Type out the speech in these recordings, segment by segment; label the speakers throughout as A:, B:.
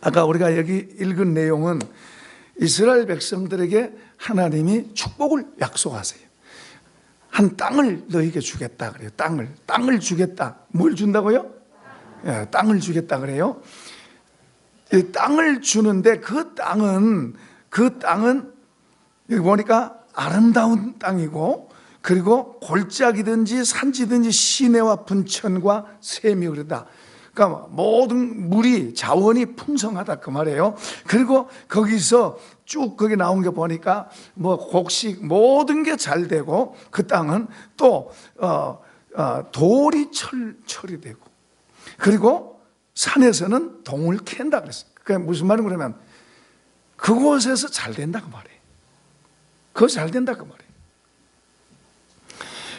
A: 아까 우리가 여기 읽은 내용은 이스라엘 백성들에게 하나님이 축복을 약속하세요. 한 땅을 너에게 주겠다 그래요. 땅을 주겠다. 뭘 준다고요? 예, 땅을 주겠다 그래요. 이 땅을 주는데 그 땅은 여기 보니까 아름다운 땅이고, 그리고 골짜기든지 산지든지 시내와 분천과 샘이 흐르다. 그러니까 모든 물이 자원이 풍성하다 그 말이에요. 그리고 거기서 쭉 거기 나온 게 보니까 뭐 곡식 모든 게 잘 되고, 그 땅은 또 돌이 철이 되고, 그리고 산에서는 동을 캔다 그랬어요. 그게 무슨 말인 그러면 그곳에서 잘 된다 그 말이에요. 그거 잘 된다 그 말이에요.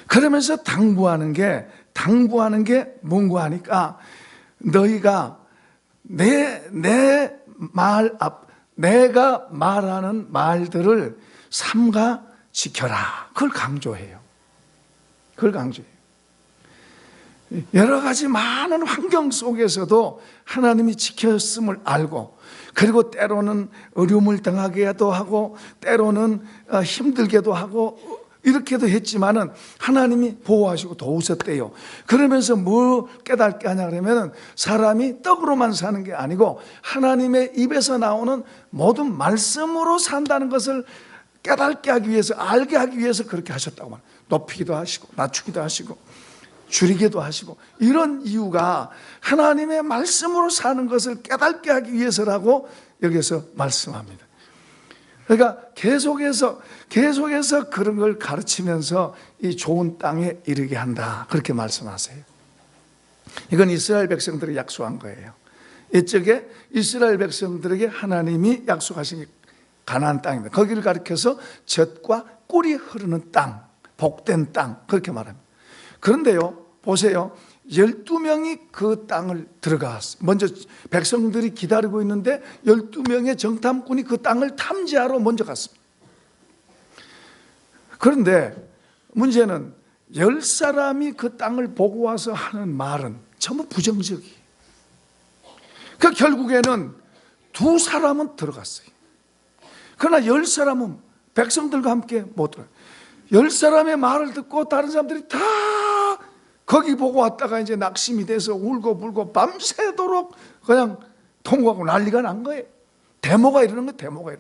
A: 그러면서 당부하는 게 뭔가 하니까 너희가 내가 말하는 말들을 삼가 지켜라. 그걸 강조해요. 여러 가지 많은 환경 속에서도 하나님이 지켰음을 알고, 그리고 때로는 어려움을 당하게도 하고, 때로는 힘들게도 하고, 이렇게도 했지만은 하나님이 보호하시고 도우셨대요. 그러면서 뭘 깨닫게 하냐 그러면, 사람이 떡으로만 사는 게 아니고 하나님의 입에서 나오는 모든 말씀으로 산다는 것을 깨닫게 하기 위해서, 알게 하기 위해서 그렇게 하셨다고 말해요. 높이기도 하시고 낮추기도 하시고 줄이기도 하시고, 이런 이유가 하나님의 말씀으로 사는 것을 깨닫게 하기 위해서라고 여기서 말씀합니다. 그러니까 계속해서 그런 걸 가르치면서 이 좋은 땅에 이르게 한다, 그렇게 말씀하세요. 이건 이스라엘 백성들이 약속한 거예요. 이쪽에 이스라엘 백성들에게 하나님이 약속하신 가나안 땅입니다. 거기를 가리켜서 젖과 꿀이 흐르는 땅, 복된 땅, 그렇게 말합니다. 그런데요, 보세요. 12명이 그 땅을 들어갔어요. 먼저 백성들이 기다리고 있는데 12명의 정탐꾼이 그 땅을 탐지하러 먼저 갔습니다. 그런데 문제는 10사람이 그 땅을 보고 와서 하는 말은 전부 부정적이에요. 그 결국에는 2사람은 들어갔어요. 그러나 10사람은 백성들과 함께 못 들어가요. 10사람의 말을 듣고 다른 사람들이 다 거기 보고 왔다가 이제 낙심이 돼서 울고 불고 밤새도록 그냥 통곡하고 난리가 난 거예요. 데모가 일어난 거예요.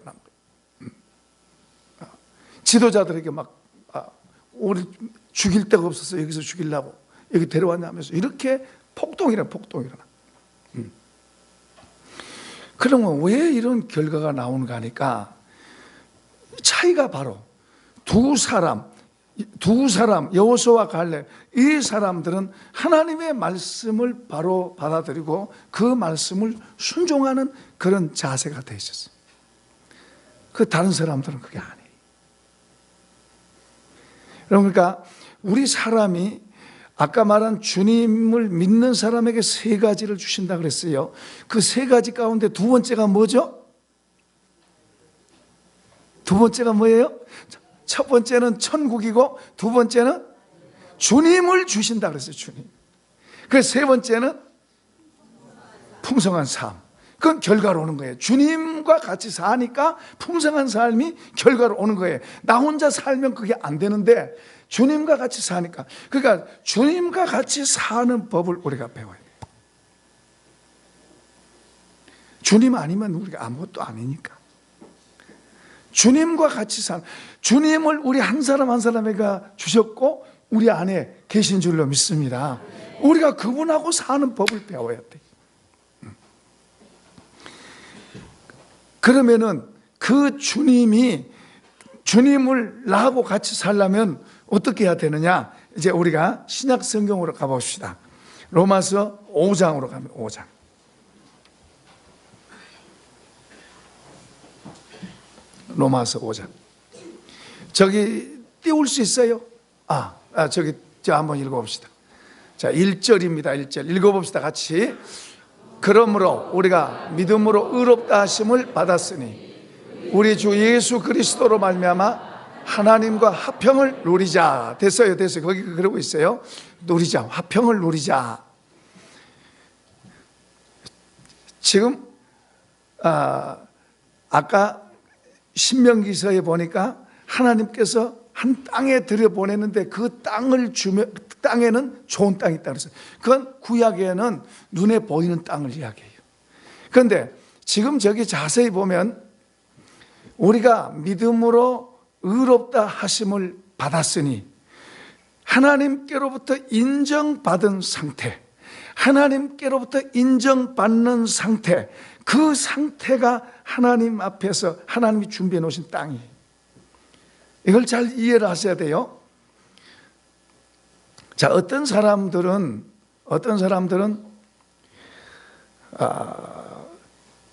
A: 지도자들에게 막 우리 죽일 데가 없어서 여기서 죽이려고 여기 데려왔냐 하면서 이렇게 폭동이 일어나. 그러면 왜 이런 결과가 나오는가 하니까, 차이가 바로 두 사람 여호수아와 갈렙, 이 사람들은 하나님의 말씀을 바로 받아들이고 그 말씀을 순종하는 그런 자세가 되어 있었어요. 그 다른 사람들은 그게 아니에요. 그러니까 우리 사람이 아까 말한 주님을 믿는 사람에게 3가지를 주신다 그랬어요. 그 3가지 가운데 2번째가 뭐죠? 2번째가 뭐예요? 첫 번째는 천국이고 2번째는 주님을 주신다 그랬어요. 주님. 그래서 3번째는 풍성한 삶. 그건 결과로 오는 거예요. 주님과 같이 사니까 풍성한 삶이 결과로 오는 거예요. 나 혼자 살면 그게 안 되는데 주님과 같이 사니까, 그러니까 주님과 같이 사는 법을 우리가 배워야 돼요. 주님 아니면 우리가 아무것도 아니니까. 주님과 같이 사는, 주님을 우리 한 사람 한 사람에게 주셨고 우리 안에 계신 줄로 믿습니다. 우리가 그분하고 사는 법을 배워야 돼. 그러면은 그 주님을 나하고 같이 살려면 어떻게 해야 되느냐? 이제 우리가 신약 성경으로 가봅시다. 로마서 5장으로 가면 5장. 로마서 5장. 저기 띄울 수 있어요? 저기 한번 읽어봅시다. 자, 1절입니다. 1절 읽어봅시다. 같이. 그러므로 우리가 믿음으로 의롭다 하심을 받았으니 우리 주 예수 그리스도로 말미암아 하나님과 화평을 누리자. 됐어요. 거기 그러고 있어요. 누리자. 화평을 누리자. 지금 아까 신명기서에 보니까 하나님께서 한 땅에 들여보내는데 그 땅에는 좋은 땅이 있다 그랬어요. 그건 구약에는 눈에 보이는 땅을 이야기해요. 그런데 지금 저기 자세히 보면 우리가 믿음으로 의롭다 하심을 받았으니 하나님께로부터 인정받은 상태, 하나님께로부터 인정받는 상태, 그 상태가 하나님 앞에서 하나님이 준비해 놓으신 땅이에요. 이걸 잘 이해를 하셔야 돼요. 자, 어떤 사람들은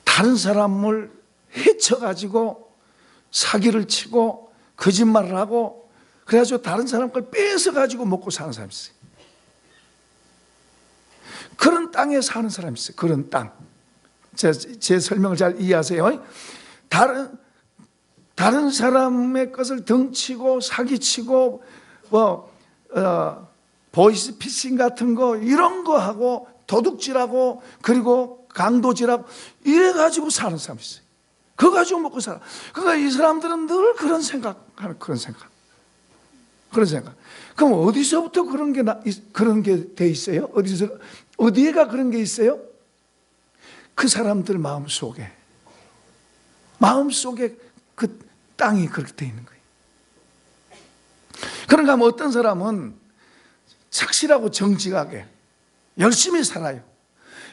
A: 다른 사람을 해쳐가지고 사기를 치고 거짓말을 하고 그래가지고 다른 사람 걸 뺏어가지고 먹고 사는 사람이 있어요. 그런 땅에 사는 사람이 있어요. 그런 땅. 제 설명을 잘 이해하세요. 다른 사람의 것을 덩치고 사기치고 보이스피싱 같은 거 이런 거 하고 도둑질하고 그리고 강도질하고 이래가지고 사는 사람이 있어요. 그거 가지고 먹고 살아. 그러니까 이 사람들은 늘 그런 생각하는 그런 생각. 그럼 어디서부터 그런 게 돼 있어요? 어디에가 그런 게 있어요? 그 사람들 마음속에 그 땅이 그렇게 돼 있는 거예요. 그런가 하면 어떤 사람은 착실하고 정직하게 열심히 살아요.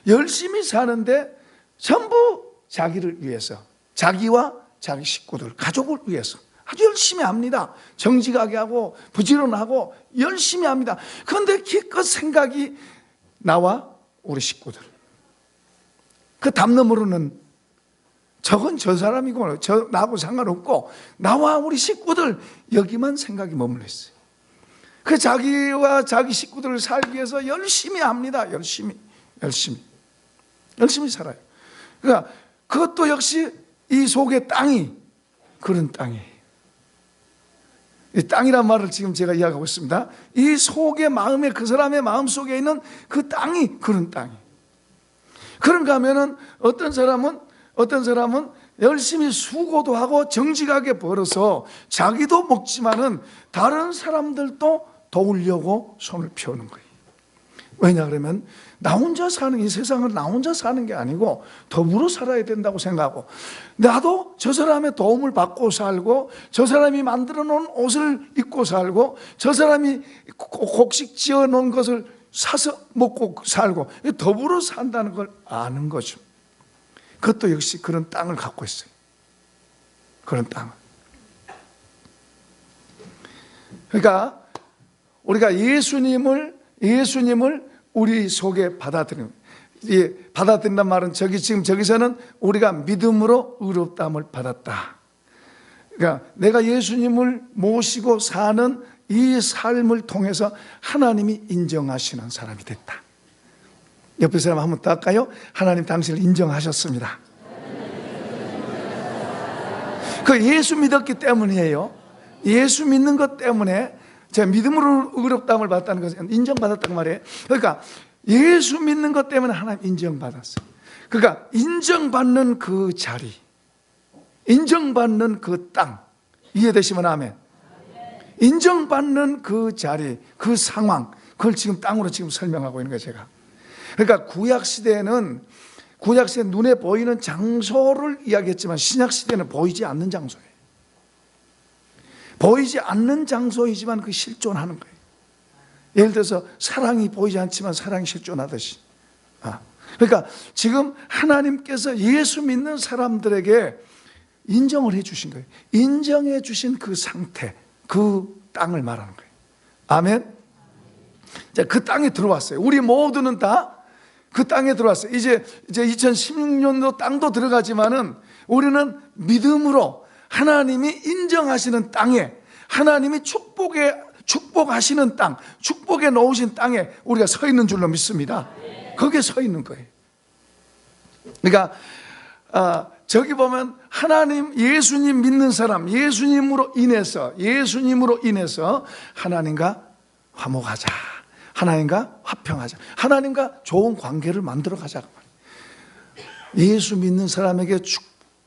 A: 열심히 사는데 전부 자기를 위해서, 자기와 자기 식구들, 가족을 위해서 아주 열심히 합니다. 정직하게 하고 부지런하고 열심히 합니다. 그런데 기껏 생각이 나와 우리 식구들, 그 담 너머로는 저건 저 사람이고 나하고 상관없고 나와 우리 식구들 여기만 생각이 머물러 있어요. 그 자기와 자기 식구들을 살기 위해서 열심히 합니다. 열심히 살아요. 그러니까 그것도 역시 이 속의 땅이 그런 땅이에요. 이 땅이란 말을 지금 제가 이야기하고 있습니다. 이 속의 마음에, 그 사람의 마음 속에 있는 그 땅이 그런 땅이. 그런가 하면은 어떤 사람은 열심히 수고도 하고 정직하게 벌어서 자기도 먹지만은 다른 사람들도 도우려고 손을 펴는 거예요. 왜냐 그러면 나 혼자 사는, 이 세상을 나 혼자 사는 게 아니고 더불어 살아야 된다고 생각하고, 나도 저 사람의 도움을 받고 살고, 저 사람이 만들어 놓은 옷을 입고 살고, 저 사람이 곡식 지어 놓은 것을 사서 먹고 살고, 더불어 산다는 걸 아는 거죠. 그것도 역시 그런 땅을 갖고 있어요. 그런 땅을. 그러니까 우리가 예수님을 우리 속에 받아들이는, 받아들인단 말은 저기서는 우리가 믿음으로 의롭다함을 받았다. 그러니까 내가 예수님을 모시고 사는 이 삶을 통해서 하나님이 인정하시는 사람이 됐다. 옆에 사람 한번 더 할까요? 하나님 당신을 인정하셨습니다. 그 예수 믿었기 때문이에요. 예수 믿는 것 때문에 제가 믿음으로 의롭다함을 받았다는 것은 인정받았단 말이에요. 그러니까 예수 믿는 것 때문에 하나님 인정받았어요. 그러니까 인정받는 그 자리, 인정받는 그 땅, 이해되시면 아멘. 인정받는 그 자리, 그 상황, 그걸 지금 땅으로 지금 설명하고 있는 거예요, 제가. 그러니까 구약시대에는 눈에 보이는 장소를 이야기했지만 신약시대는 보이지 않는 장소예요. 보이지 않는 장소이지만 그 실존하는 거예요. 예를 들어서 사랑이 보이지 않지만 사랑이 실존하듯이. 그러니까 지금 하나님께서 예수 믿는 사람들에게 인정을 해 주신 거예요. 인정해 주신 그 상태, 그 땅을 말하는 거예요. 아멘. 자, 그 땅에 들어왔어요. 우리 모두는 다 그 땅에 들어왔어요. 이제 2016년도 땅도 들어가지만은 우리는 믿음으로 하나님이 인정하시는 땅에, 하나님이 축복하시는 땅, 축복에 놓으신 땅에 우리가 서 있는 줄로 믿습니다. 거기에 서 있는 거예요. 그러니까 저기 보면 하나님, 예수님 믿는 사람, 예수님으로 인해서 하나님과 화목하자, 하나님과 화평하자, 하나님과 좋은 관계를 만들어 가자. 예수 믿는 사람에게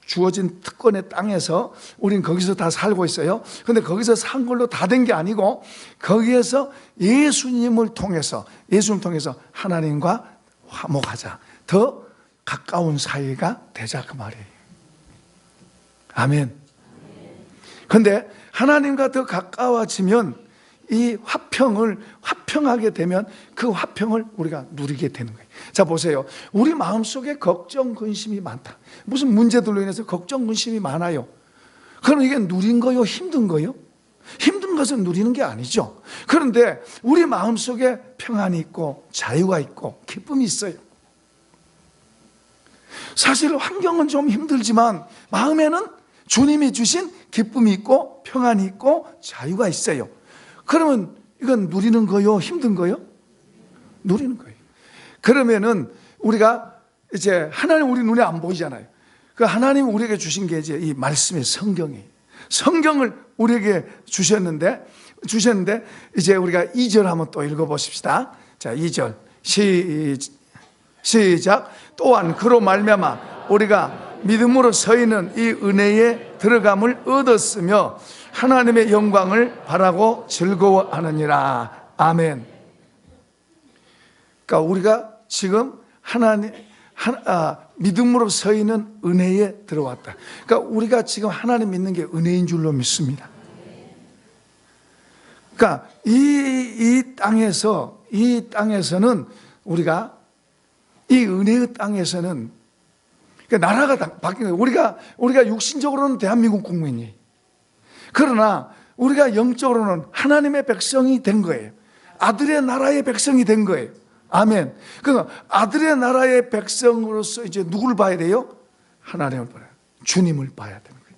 A: 주어진 특권의 땅에서 우린 거기서 다 살고 있어요. 그런데 거기서 산 걸로 다 된 게 아니고 거기에서 예수님을 통해서 하나님과 화목하자, 더 가까운 사이가 되자, 그 말이에요. 아멘. 그런데 하나님과 더 가까워지면 이 화평하게 되면 그 화평을 우리가 누리게 되는 거예요. 자, 보세요. 우리 마음속에 걱정, 근심이 많다. 무슨 문제들로 인해서 걱정, 근심이 많아요. 그럼 이게 누린 거요? 힘든 거요? 힘든 것은 누리는 게 아니죠. 그런데 우리 마음속에 평안이 있고 자유가 있고 기쁨이 있어요. 사실 환경은 좀 힘들지만 마음에는 주님이 주신 기쁨이 있고 평안이 있고 자유가 있어요. 그러면 이건 누리는 거요? 힘든 거요? 누리는 거예요. 그러면은 우리가 이제 하나님 우리 눈에 안 보이잖아요. 그 하나님 우리에게 주신 게 이제 이 말씀의 성경이에요. 성경을 우리에게 주셨는데 이제 우리가 2절 한번 또 읽어보십시다. 자, 2절 시작. 또한 그로 말미암아 우리가 믿음으로 서 있는 이 은혜에 들어감을 얻었으며 하나님의 영광을 바라고 즐거워하느니라. 아멘. 그러니까 우리가 지금 믿음으로 서 있는 은혜에 들어왔다. 그러니까 우리가 지금 하나님 믿는 게 은혜인 줄로 믿습니다. 그러니까 이 땅에서는 우리가 이 은혜의 땅에서는 그러니까 나라가 바뀌는 거예요. 우리가 육신적으로는 대한민국 국민이에요. 그러나 우리가 영적으로는 하나님의 백성이 된 거예요. 아들의 나라의 백성이 된 거예요. 아멘. 그러니까 아들의 나라의 백성으로서 이제 누구를 봐야 돼요? 하나님을 봐야 돼요. 주님을 봐야 되는 거예요.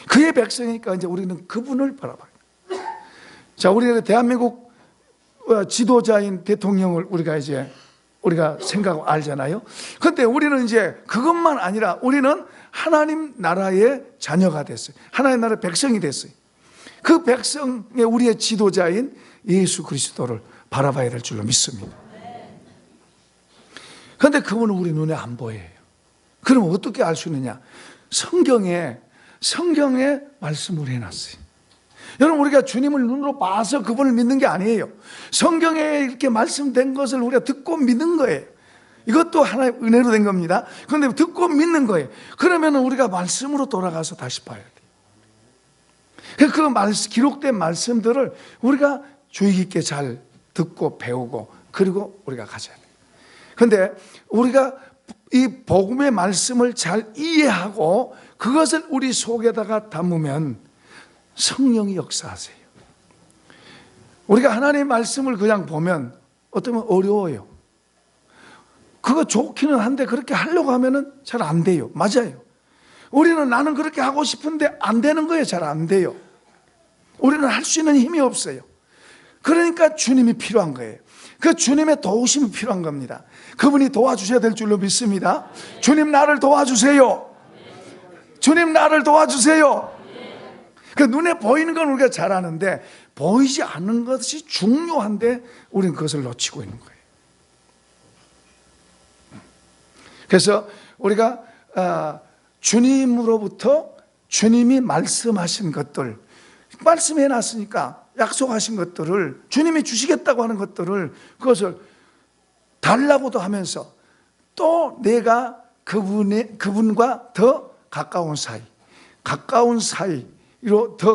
A: 그의 백성이니까 이제 우리는 그분을 바라봐야 돼요. 자, 우리가 대한민국 지도자인 대통령을 우리가 생각하고 알잖아요. 그런데 우리는 이제 그것만 아니라 우리는 하나님 나라의 자녀가 됐어요. 하나님 나라의 백성이 됐어요. 그 백성의 우리의 지도자인 예수 그리스도를 바라봐야 될 줄로 믿습니다. 그런데 그분은 우리 눈에 안 보여요. 그럼 어떻게 알 수 있느냐? 성경에 말씀을 해놨어요. 여러분, 우리가 주님을 눈으로 봐서 그분을 믿는 게 아니에요. 성경에 이렇게 말씀된 것을 우리가 듣고 믿는 거예요. 이것도 하나의 은혜로 된 겁니다. 그런데 듣고 믿는 거예요. 그러면 우리가 말씀으로 돌아가서 다시 봐야 돼요. 그 기록된 말씀들을 우리가 주의 깊게 잘 듣고 배우고 그리고 우리가 가져야 돼요. 그런데 우리가 이 복음의 말씀을 잘 이해하고 그것을 우리 속에다가 담으면 성령이 역사하세요. 우리가 하나님의 말씀을 그냥 보면 어쩌면 어려워요. 그거 좋기는 한데 그렇게 하려고 하면은 잘 안 돼요. 맞아요. 우리는 나는 그렇게 하고 싶은데 안 되는 거예요. 잘 안 돼요. 우리는 할 수 있는 힘이 없어요. 그러니까 주님이 필요한 거예요. 그 주님의 도우심이 필요한 겁니다. 그분이 도와주셔야 될 줄로 믿습니다. 주님 나를 도와주세요. 주님 나를 도와주세요. 그 눈에 보이는 건 우리가 잘 아는데 보이지 않는 것이 중요한데 우리는 그것을 놓치고 있는 거예요. 그래서 우리가 주님으로부터 주님이 말씀하신 것들, 말씀해 놨으니까 약속하신 것들을 주님이 주시겠다고 하는 것들을 그것을 달라고도 하면서 또 내가 그분과 더 가까운 사이로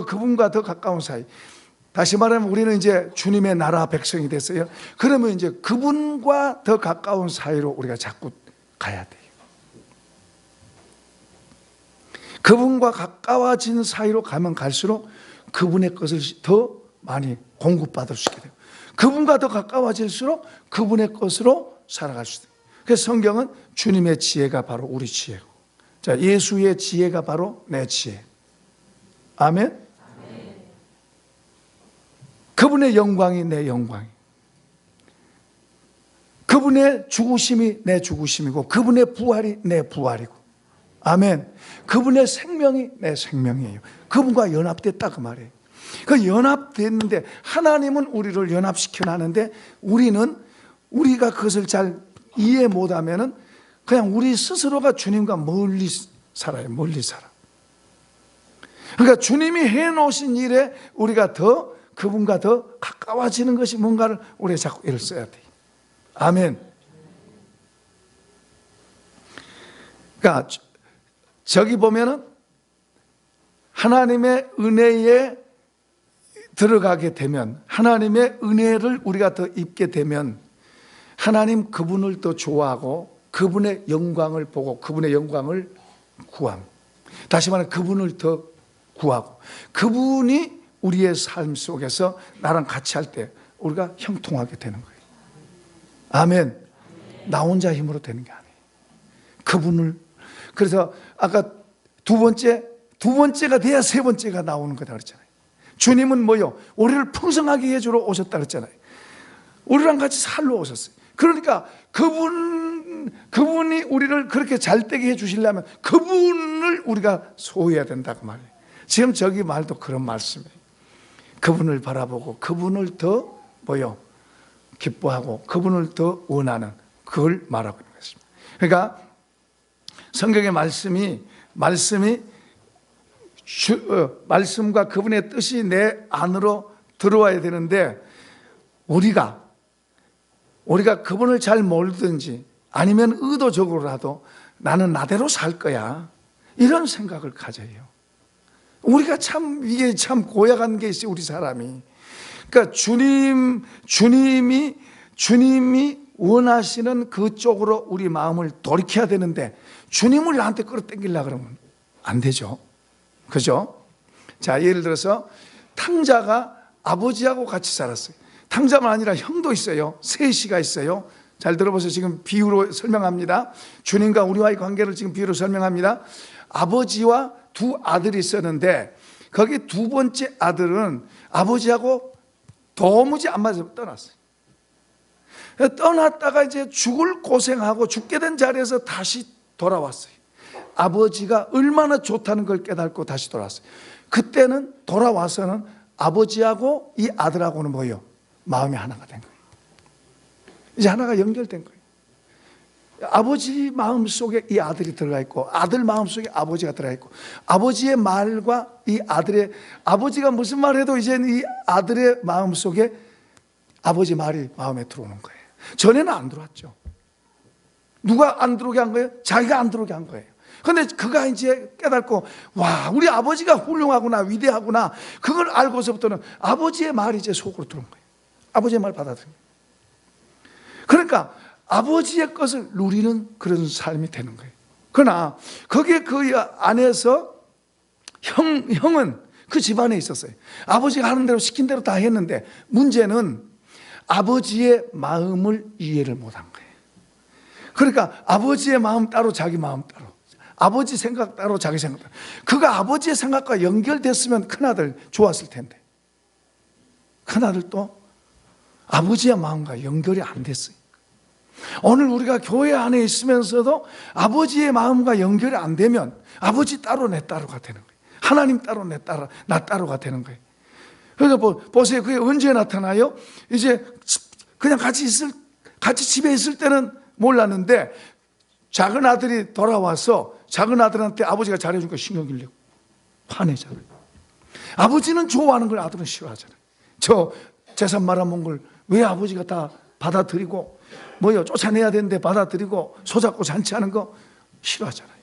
A: 그분과 더 가까운 사이. 다시 말하면 우리는 이제 주님의 나라 백성이 됐어요. 그러면 이제 그분과 더 가까운 사이로 우리가 자꾸 가야 돼요. 그분과 가까워진 사이로 가면 갈수록 그분의 것을 더 많이 공급받을 수 있게 돼요. 그분과 더 가까워질수록 그분의 것으로 살아갈 수 있어요. 그래서 성경은 주님의 지혜가 바로 우리 지혜고, 자, 예수의 지혜가 바로 내 지혜. 아멘. 그분의 영광이 내 영광이, 그분의 죽으심이 내 죽으심이고 그분의 부활이 내 부활이고, 아멘. 그분의 생명이 내 생명이에요. 그분과 연합됐다 그 말이에요. 그 연합됐는데 하나님은 우리를 연합시켜 놨는데 우리가 그것을 잘 이해 못하면은 그냥 우리 스스로가 주님과 멀리 살아요. 멀리 살아. 그러니까 주님이 해놓으신 일에 우리가 더 그분과 더 가까워지는 것이 뭔가를 우리가 자꾸 애를 써야 돼요. 아멘. 그러니까 저기 보면은 하나님의 은혜에 들어가게 되면, 하나님의 은혜를 우리가 더 입게 되면 하나님 그분을 더 좋아하고 그분의 영광을 보고 그분의 영광을 구함. 다시 말하면 그분을 더 구하고 그분이 우리의 삶 속에서 나랑 같이 할 때 우리가 형통하게 되는 거예요. 아멘. 나 혼자 힘으로 되는 게 아니에요. 그분을. 그래서 아까 두 번째가 돼야 세 번째가 나오는 거다 그랬잖아요. 주님은 뭐요? 우리를 풍성하게 해주러 오셨다 그랬잖아요. 우리랑 같이 살러 오셨어요. 그러니까 그분이 우리를 그렇게 잘되게 해주시려면 그분을 우리가 소유해야 된다고 말해요. 지금 저기 말도 그런 말씀이에요. 그분을 바라보고 그분을 더 뭐요? 기뻐하고 그분을 더 원하는, 그걸 말하고 있는 것입니다. 그러니까 성경의 말씀과 그분의 뜻이 내 안으로 들어와야 되는데, 우리가 그분을 잘 모르든지 아니면 의도적으로라도 나는 나대로 살 거야, 이런 생각을 가져요. 우리가 이게 참 고약한 게 있어요, 우리 사람이. 그러니까 주님이 원하시는 그쪽으로 우리 마음을 돌이켜야 되는데, 주님을 나한테 끌어당기려고 그러면 안 되죠. 그죠? 자, 예를 들어서 탕자가 아버지하고 같이 살았어요. 탕자만 아니라 형도 있어요. 셋이가 있어요. 잘 들어보세요. 지금 비유로 설명합니다. 주님과 우리와의 관계를 지금 비유로 설명합니다. 아버지와 두 아들이 있었는데, 거기 두 번째 아들은 아버지하고 도무지 안 맞아서 떠났어요. 떠났다가 이제 죽을 고생하고 죽게 된 자리에서 다시 돌아왔어요. 아버지가 얼마나 좋다는 걸 깨닫고 다시 돌아왔어요. 그때는 돌아와서는 아버지하고 이 아들하고는 뭐예요? 마음이 하나가 된 거예요. 이제 하나가 연결된 거예요. 아버지 마음 속에 이 아들이 들어가 있고, 아들 마음 속에 아버지가 들어가 있고, 아버지의 말과 이 아들의, 아버지가 무슨 말 해도 이제 이 아들의 마음 속에 아버지 말이 마음에 들어오는 거예요. 전에는 안 들어왔죠. 누가 안 들어오게 한 거예요? 자기가 안 들어오게 한 거예요. 근데 그가 이제 깨닫고, 와, 우리 아버지가 훌륭하구나, 위대하구나, 그걸 알고서부터는 아버지의 말이 이제 속으로 들어온 거예요. 아버지의 말 받아들인 거예요. 그러니까 아버지의 것을 누리는 그런 삶이 되는 거예요. 그러나 거기에 그 안에서 형은 그 집안에 있었어요. 아버지가 하는 대로 시킨 대로 다 했는데, 문제는 아버지의 마음을 이해를 못한 거예요. 그러니까 아버지의 마음 따로 자기 마음 따로, 아버지 생각 따로 자기 생각 따로. 그가 아버지의 생각과 연결됐으면 큰아들 좋았을 텐데, 큰아들도 아버지의 마음과 연결이 안 됐어요. 오늘 우리가 교회 안에 있으면서도 아버지의 마음과 연결이 안 되면 아버지 따로 내 따로가 되는 거예요. 하나님 따로 나 따로가 되는 거예요. 그래서 보세요. 그게 언제 나타나요? 이제 그냥 같이 집에 있을 때는 몰랐는데, 작은 아들이 돌아와서 작은 아들한테 아버지가 잘해준 거 신경 쓰려고 화내잖아요. 아버지는 좋아하는 걸 아들은 싫어하잖아요. 저 재산 말아먹은 걸 왜 아버지가 다 받아들이고, 쫓아내야 되는데 받아들이고, 손잡고 잔치하는 거 싫어하잖아요.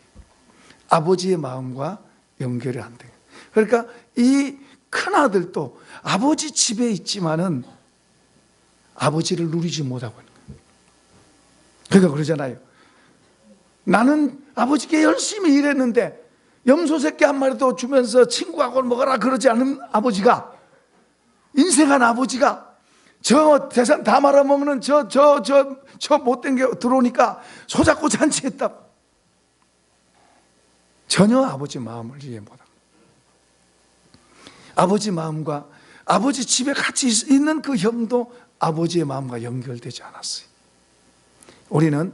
A: 아버지의 마음과 연결이 안 돼요. 그러니까 이 큰아들도 아버지 집에 있지만은 아버지를 누리지 못하고 있는 거예요. 그러니까 그러잖아요. 나는 아버지께 열심히 일했는데 염소 새끼 한 마리도 주면서 친구하고 먹어라 그러지 않은 아버지가, 인생한 아버지가 저 재산 다 말아먹는 저 못된 게 들어오니까 손잡고 잔치했다고. 전혀 아버지 마음을 이해 못합니다. 아버지 마음과 아버지 집에 같이 있는 그 형도 아버지의 마음과 연결되지 않았어요. 우리는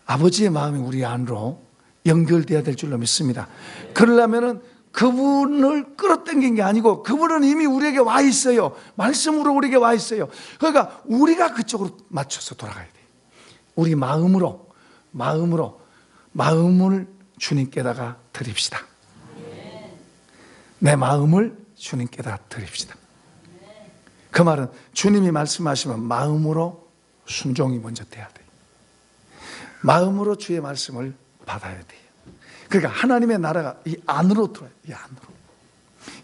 A: 아버지의 마음이 우리 안으로 연결돼야 될 줄로 믿습니다. 그러려면은 그분을 끌어당긴 게 아니고, 그분은 이미 우리에게 와 있어요. 말씀으로 우리에게 와 있어요. 그러니까 우리가 그쪽으로 맞춰서 돌아가야 돼요. 우리 마음으로 마음을 주님께다가 드립시다. 내 마음을 주님께다 드립시다. 그 말은 주님이 말씀하시면 마음으로 순종이 먼저 돼야 돼요. 마음으로 주의 말씀을 받아야 돼요. 그러니까 하나님의 나라가 이 안으로 들어요. 이 안으로.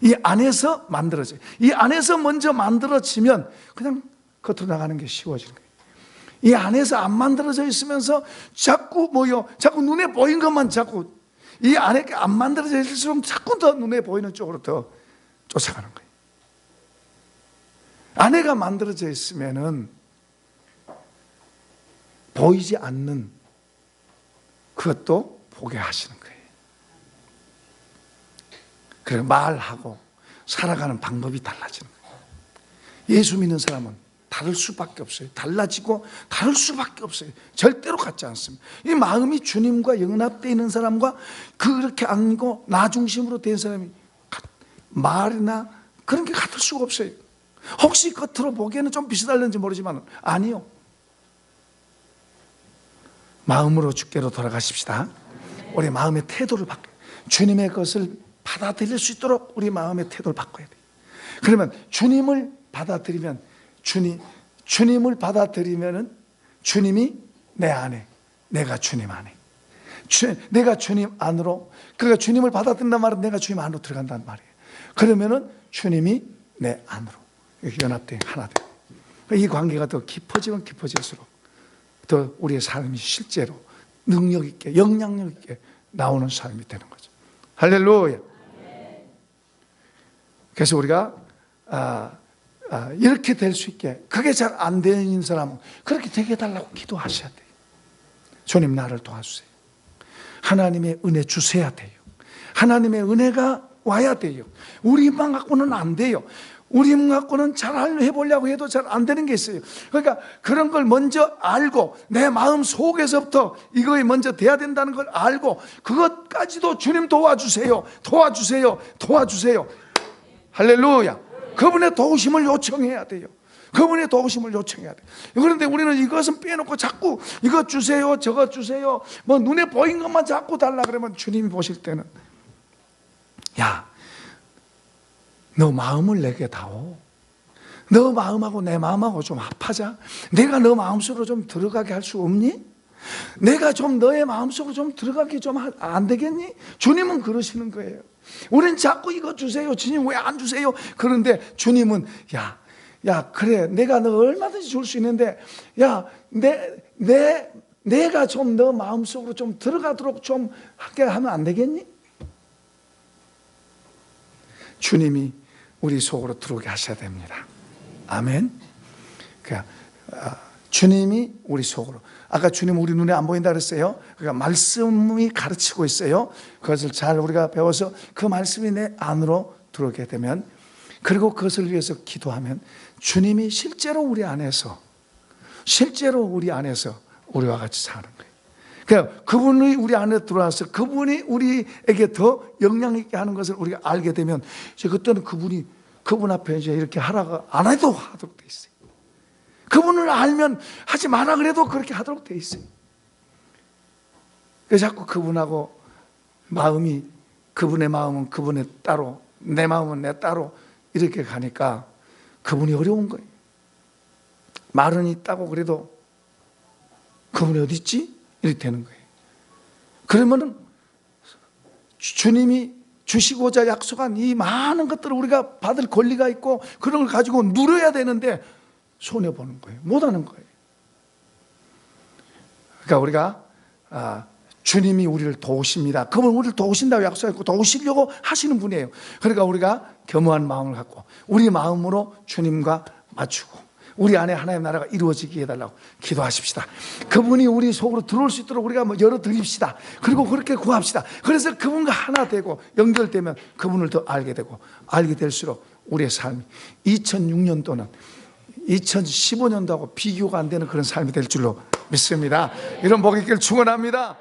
A: 이 안에서 만들어져요. 이 안에서 먼저 만들어지면 그냥 겉으로 나가는 게 쉬워지는 거예요. 이 안에서 안 만들어져 있으면서 자꾸 눈에 보인 것만 자꾸 이 안에 안 만들어져 있을수록 자꾸 더 눈에 보이는 쪽으로 더 쫓아가는 거예요. 안에가 만들어져 있으면은 보이지 않는 그것도 보게 하시는 거예요. 그래서 말하고 살아가는 방법이 달라지는 거예요. 예수 믿는 사람은 다를 수밖에 없어요. 달라지고 다를 수밖에 없어요. 절대로 같지 않습니다. 이 마음이 주님과 연합되어 있는 사람과 그렇게 아니고 나 중심으로 된 사람이 말이나 그런 게 같을 수가 없어요. 혹시 겉으로 보기에는 좀 비슷할는지 모르지만 아니요. 마음으로 주께로 돌아가십시다. 우리 마음의 태도를 바꿔요. 주님의 것을 받아들일 수 있도록 우리 마음의 태도를 바꿔야 돼요. 그러면 주님을 받아들이면 주님을 받아들이면은 주님이 내 안에, 내가 주님 안에, 내가 주님 안으로, 그러니까 주님을 받아들인단 말은 내가 주님 안으로 들어간다는 말이에요. 그러면은 주님이 내 안으로 연합돼 하나 돼요. 이 관계가 더 깊어지면 깊어질수록 더 우리의 삶이 실제로 능력 있게, 영향력 있게 나오는 삶이 되는 거죠. 할렐루야. 그래서 우리가 이렇게 될 수 있게, 그게 잘 안 되는 사람은 그렇게 되게 해달라고 기도하셔야 돼요. 주님 나를 도와주세요. 하나님의 은혜 주셔야 돼요. 하나님의 은혜가 와야 돼요. 우리만 갖고는 안 돼요. 우리만 갖고는 잘 해보려고 해도 잘 안 되는 게 있어요. 그러니까 그런 걸 먼저 알고 내 마음 속에서부터 이거에 먼저 돼야 된다는 걸 알고 그것까지도 주님 도와주세요. 도와주세요. 도와주세요. 할렐루야. 그분의 도우심을 요청해야 돼요. 그분의 도우심을 요청해야 돼요. 그런데 우리는 이것은 빼놓고 자꾸 이것 주세요, 저것 주세요, 뭐 눈에 보인 것만 자꾸 달라 그러면 주님이 보실 때는 야, 너 마음을 내게 다오. 너 마음하고 내 마음하고 좀 합하자. 내가 너 마음속으로 좀 들어가게 할 수 없니? 내가 좀 너의 마음속으로 좀 들어가게 좀 안 되겠니? 주님은 그러시는 거예요. 우린 자꾸 이거 주세요. 주님 왜 안 주세요? 그런데 주님은 야 그래 내가 너 얼마든지 줄 수 있는데 야 내가 좀 너 마음속으로 좀 들어가도록 좀 하게 하면 안 되겠니? 주님이 우리 속으로 들어오게 하셔야 됩니다. 아멘. 주님이 우리 속으로. 아까 주님 우리 눈에 안 보인다 그랬어요. 그러니까 말씀이 가르치고 있어요. 그것을 잘 우리가 배워서 그 말씀이 내 안으로 들어오게 되면, 그리고 그것을 위해서 기도하면 주님이 실제로 우리 안에서 우리와 같이 사는 거예요. 그러니까 그분이 우리 안에 들어와서 그분이 우리에게 더 영향 있게 하는 것을 우리가 알게 되면 이제 그때는 그분 앞에 이제 이렇게 하라고 안 해도 하도록 돼 있어요. 그분을 알면 하지 마라 그래도 그렇게 하도록 돼 있어요. 그래서 자꾸 그분하고 그분의 마음은 그분의 따로, 내 마음은 내 따로 이렇게 가니까 그분이 어려운 거예요. 말은 있다고 그래도 그분이 어디 있지? 이렇게 되는 거예요. 그러면은 주님이 주시고자 약속한 이 많은 것들을 우리가 받을 권리가 있고 그런 걸 가지고 누려야 되는데 손해보는 거예요. 못하는 거예요. 그러니까 우리가 주님이 우리를 도우십니다. 그분 우리를 도우신다고 약속했고 도우시려고 하시는 분이에요. 그러니까 우리가 겸허한 마음을 갖고 우리 마음으로 주님과 맞추고 우리 안에 하나님의 나라가 이루어지게 해달라고 기도하십시다. 그분이 우리 속으로 들어올 수 있도록 우리가 열어드립시다. 그리고 그렇게 구합시다. 그래서 그분과 하나 되고 연결되면 그분을 더 알게 되고 알게 될수록 우리의 삶이 2006년도는 2015년도하고 비교가 안 되는 그런 삶이 될 줄로 믿습니다. 이런 복 있기를 축원합니다.